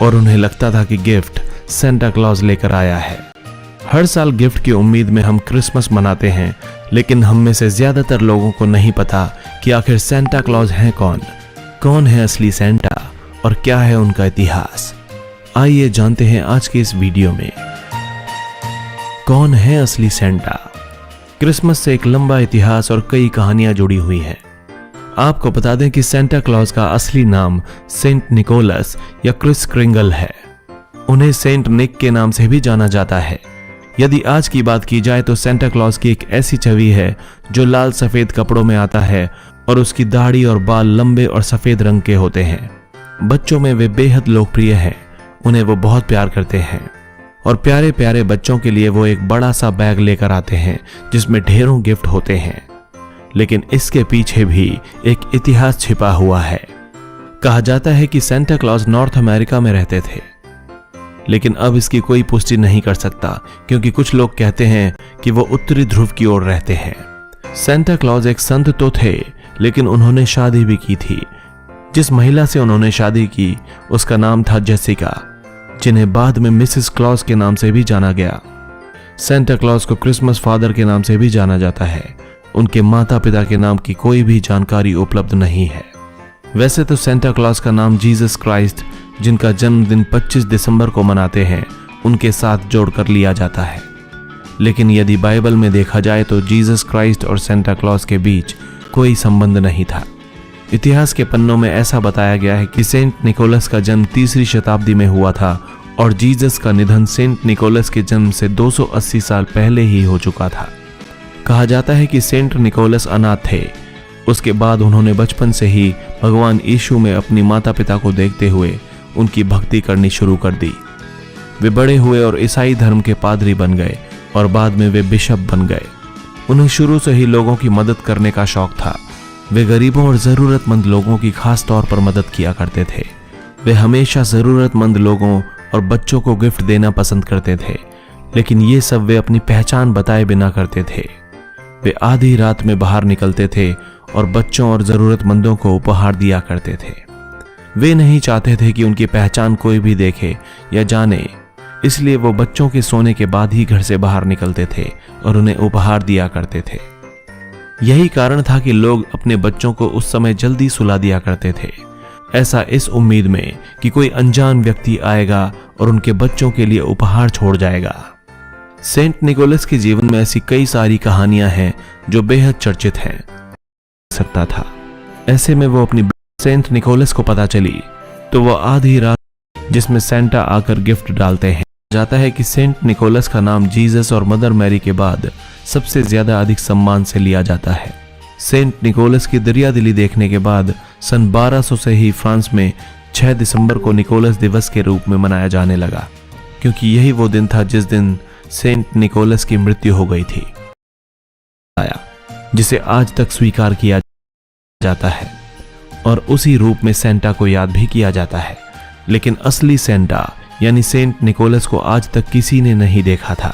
और उन्हें लगता था कि गिफ्ट सेंटा क्लॉज लेकर आया है। हर साल गिफ्ट की उम्मीद में हम क्रिसमस मनाते हैं, लेकिन हम में से ज्यादातर लोगों को नहीं पता कि आखिर सेंटा क्लॉज हैं कौन है असली सेंटा और क्या है उनका इतिहास। आइए जानते हैं आज के इस वीडियो में कौन है असली सेंटा। क्रिसमस से एक लंबा इतिहास और कई कहानियां जुड़ी हुई हैं। आपको बता दें कि सेंटा क्लॉज का असली नाम सेंट निकोलस या क्रिस क्रिंगल है। उन्हें सेंट निक के नाम से भी जाना जाता है। यदि आज की बात की जाए तो सेंटा क्लॉज की एक ऐसी छवि है जो लाल सफेद कपड़ों में आता है और उसकी दाढ़ी और बाल लंबे और सफेद रंग के होते हैं। बच्चों में वे बेहद लोकप्रिय हैं। उन्हें वो बहुत प्यार करते हैं और प्यारे प्यारे बच्चों के लिए वो एक बड़ा सा बैग लेकर आते हैं जिसमें ढेरों गिफ्ट होते हैं। लेकिन इसके पीछे भी एक इतिहास छिपा हुआ है। कहा जाता है कि सेंटा क्लॉज नॉर्थ अमेरिका में रहते थे, लेकिन अब इसकी कोई पुष्टि नहीं कर सकता क्योंकि कुछ लोग कहते हैं कि वो उत्तरी ध्रुव की ओर रहते हैं। सेंटा क्लॉज एक संत तो थे, लेकिन उन्होंने शादी भी की थी। जिस महिला से उन्होंने शादी की उसका नाम था जेसिका, जिन्हें बाद में मिसेस क्लॉज के नाम से भी जाना गया। सेंटा क्लॉज को क्रिसमस फादर के नाम से भी जाना जाता है। उनके माता पिता के नाम की कोई भी जानकारी उपलब्ध नहीं है। वैसे तो सेंटा क्लॉज का नाम जीसस क्राइस्ट, जिनका जन्मदिन 25 दिसंबर को मनाते हैं, उनके साथ जोड़कर लिया जाता है। लेकिन यदि बाइबल में देखा जाए तो जीसस क्राइस्ट और सेंटा क्लॉज के बीच कोई संबंध नहीं था। इतिहास के पन्नों में ऐसा बताया गया है कि सेंट निकोलस का जन्म 3री शताब्दी में हुआ था और जीसस का निधन सेंट निकोलस के जन्म से 280 साल पहले ही हो चुका था। कहा जाता है कि सेंट निकोलस अनाथ थे। उसके बाद उन्होंने बचपन से ही भगवान यीशु में अपनी माता पिता को देखते हुए उनकी भक्ति करनी शुरू कर दी। वे बड़े हुए और ईसाई धर्म के पादरी बन गए और बाद में वे बिशप बन गए। उन्हें शुरू से ही लोगों की मदद करने का शौक था। वे गरीबों और जरूरतमंद लोगों की खास तौर पर मदद किया करते थे। वे हमेशा जरूरतमंद लोगों और बच्चों को गिफ्ट देना पसंद करते थे, लेकिन ये सब वे अपनी पहचान बताए बिना करते थे। वे आधी रात में बाहर निकलते थे और बच्चों और जरूरतमंदों को उपहार दिया करते थे। वे नहीं चाहते थे कि उनकी पहचान कोई भी देखे या जाने, इसलिए वो बच्चों के सोने के बाद ही घर से बाहर निकलते थे और उन्हें उपहार दिया करते थे। यही कारण था कि लोग अपने बच्चों को उस समय जल्दी सुला दिया करते थे, ऐसा इस उम्मीद में कि कोई अनजान व्यक्ति आएगा और उनके बच्चों के लिए उपहार छोड़ जाएगा। सेंट निकोलस के जीवन में ऐसी कई सारी कहानियां हैं जो बेहद चर्चित हैं। सकता था ऐसे में वो अपनी सेंट निकोलस को पता चली तो वो आधी रात जिसमें सेंटा आकर गिफ्ट डालते हैं। जाता है कि सेंट निकोलस का नाम जीसस और मदर मैरी के बाद सबसे ज्यादा अधिक सम्मान से लिया जाता है। सेंट निकोलस की दरियादिली देखने के बाद सन 1200 से ही फ्रांस में 6 दिसंबर को निकोलस दिवस के रूप में मनाया जाने लगा, क्योंकि यही वो दिन था जिस दिन सेंट निकोलस की मृत्यु हो गई थी, जिसे आज तक स्वीकार किया जाता है और उसी रूप में सेंटा को याद भी किया जाता है। लेकिन असली सेंटा यानी सेंट निकोलस को आज तक किसी ने नहीं देखा था।